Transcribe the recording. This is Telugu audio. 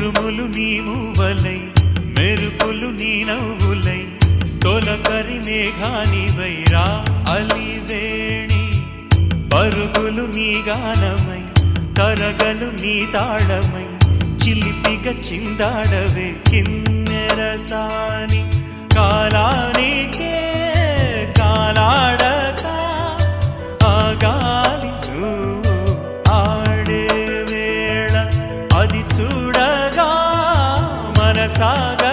ఉరుములు నీ మూవలై మెరుపులు నీ నవ్వులై తొలకరి మేఘానివైరా అలివేణి పరుగులు నీ గానమై తరగలు నీ తాళమై చిలిపిగ చిందాడవే కిన్నెరసాని కాలానికే కాలాడక ఆగాలి నువ్వు ఆడే వేళ అది చూడగా మనసాగ